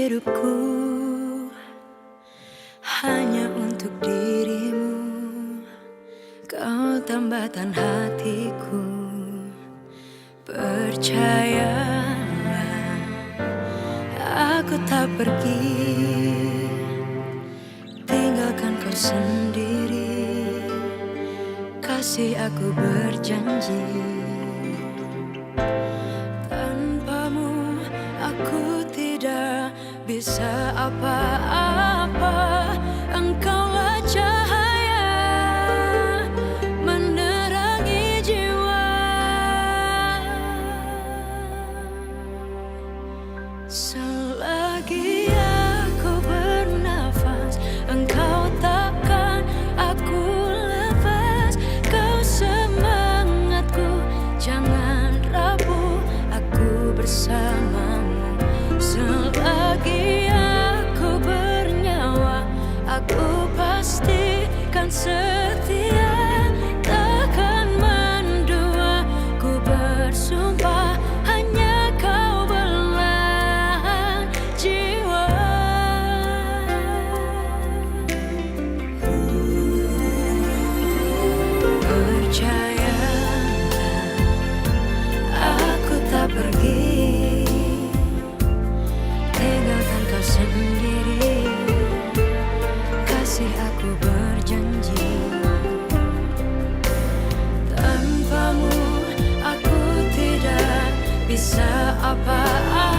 hidupku hanya untuk dirimu. Kau tambatan hatiku. Percayalah, aku tak pergi, tinggalkan kau sendiri. Kasih, aku berjanji, tanpamu aku tidak bisa apa-apa. Engkaulah cahaya menerangi jiwa. Selagi aku bernafas, engkau takkan aku lepas. Kau semangatku, jangan rapuh, aku bersamamu. Selagi aku bernyawa, aku pastikan setia, takkan mendua. Ku bersumpah, hanya kau belahan jiwa. Percayalah, aku tak pergi, tinggalkan kau sendiri. Kasih, aku berjanji, tanpamu aku tidak bisa apa-apa.